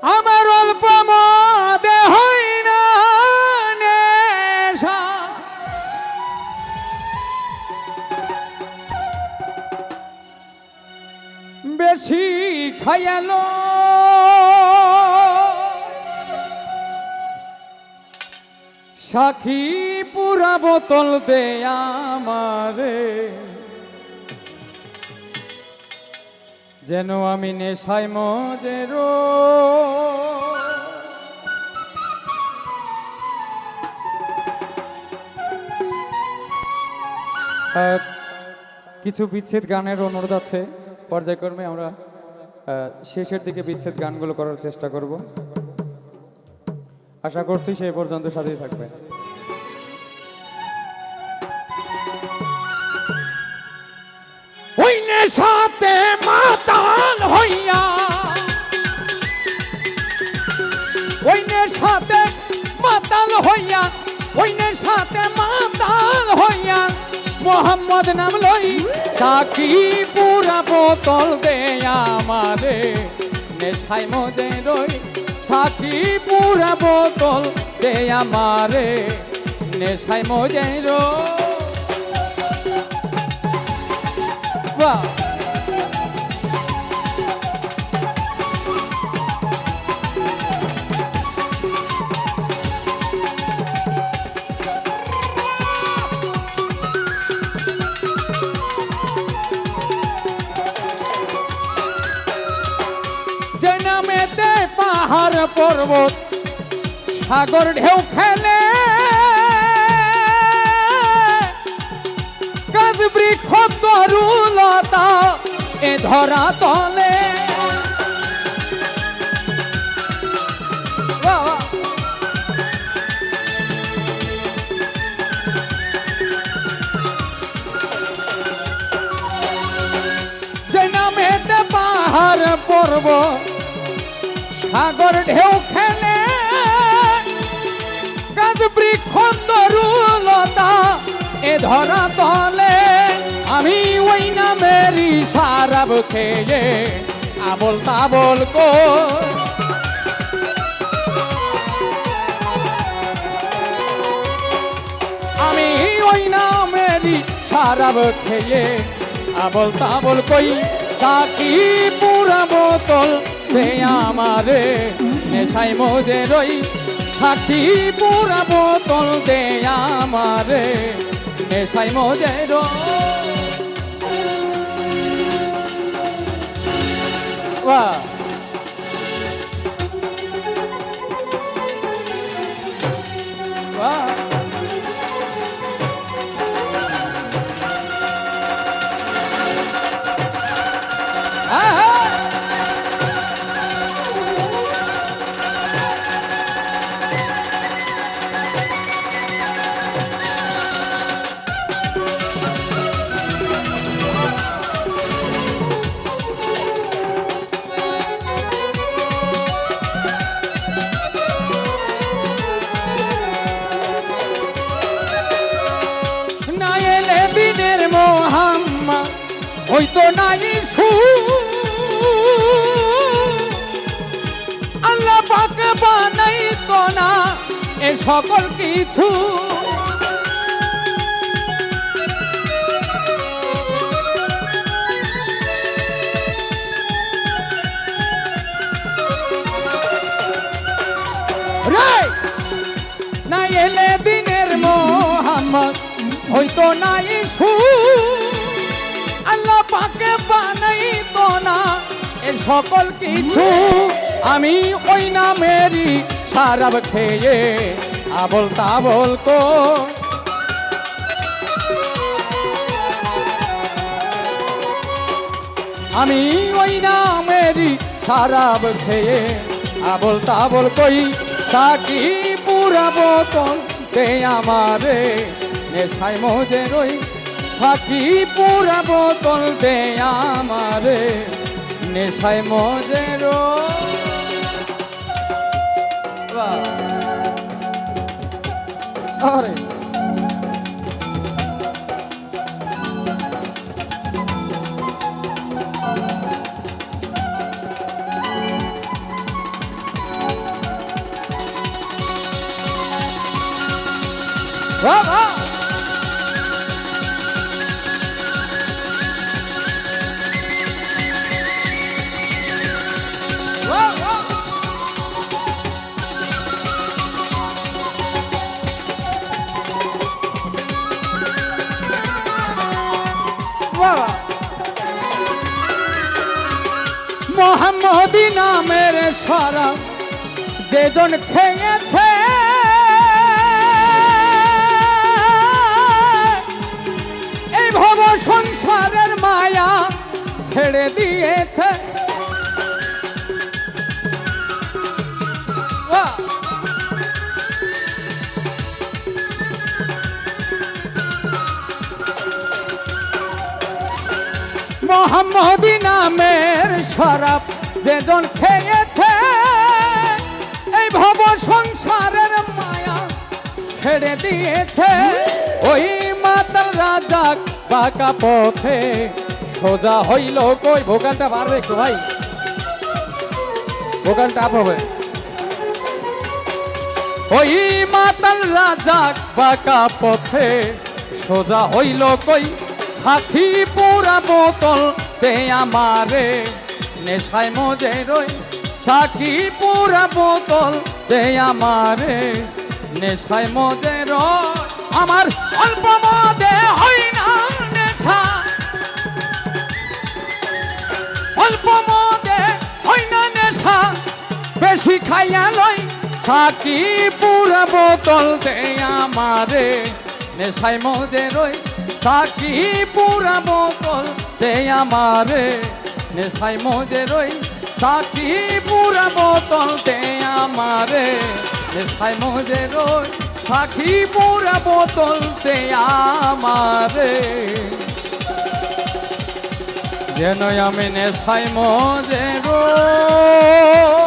আমার অল্প মদে হয় না নেশা, বেশি খায়ালো সাক্ষী পুরা বোতল দে আমারে, যেন আমি নেশায় মজের। কিছু বিচ্ছেদ গানের অনুরোধ আছে, পর্যায়ক্রমে আমরা শেষের দিকে বিচ্ছেদ গানগুলো করার চেষ্টা করব। আশা করছি সেই পর্যন্ত সাথেই থাকবে। ওই নেশাতে মাতাল হইয়া, ওই নেশাতে মাতাল হইয়া, ওই নেশাতে মাতাল হইয়া মোহাম্মদ নাম লই সাকি পুরা বোতল দে আমারে, নেশায় মজে রই সাকি পুরা বোতল দে আমারে, নেশায় মজে রই। বাহ জনমেতে পাহাড় পর্বত সাগর ঢেউ খেলে, গাছ বৃক্ষ তরুলতা এ ধরা তলে, জনমেতে পাহাড় পর্বত সাগর ঢেউ খেলে, গাছ বৃক্ষ তরুলতা এ ধরা তলে, আমি ওই নামেরই শরাব খেয়ে আবল তাবল কর, আমি ওই নামেরই শরাব খেয়ে আবল তাবল কই সাকি পুরা বোতল দে আমারে, নেশায় মজে রই সাকি পুরা বোতল দে আমারে, নেশায় মজে রই। বাহ বাহ হইতো নাই আল্লাহ পাক বানাইতো না এ সকল কিছু, না এলে দিনের মোহাম্মদ হইতো নাই আল্লাহ পাকে বানাইতো না এ সকল কিছু, আমি ওই নামেরই শরাব খেয়ে আবল তাবল কর, আমি ওই নামেরই শরাব খেয়ে আবল তাবল কই সাকি পুরা বোতল দে আমারে, নেশায় মজে রই সাকি পুরা বোতল দে আমারে, নেশায় মজে রই। আরে বাবা মোহাম্মদী নামের শরাব যেজন খেয়েছে এই ভব সংসারের মায়া ছেড়ে দিয়েছে মোহাম্মদী নামের শরাব যেজন খেয়েছে এই ভব সংসারের মায়া ছেড়ে দিয়েছে ওই মাতাল রাজা বাঁকা পথে সোজা হইল কই ভোকালটা পারবে একটু ভাই ভোকালটা আপ হবে ওই মাতাল রাজা বাঁকা পথে সোজা হইল কই সাথী পুরা বোতল দে আমারে নেশায় মজে রই সাথী পুরা বোতল দে আমারে নেশায় মজে রই আমার অল্প মদে হয় না নেশা অল্প মদে হয় না নেশা বেশি খাইয়া লই সাথী পুরা বোতল দে আমারে নেশায় মজে রই সাকি পুরা বোতল দে আমারে নেশায় মজে রই সাকি পুরা বোতল দে আমারে নেশায় মজে রই সাকি পুরা বোতল দে আমারে যেন আমি নেশায় মজে রই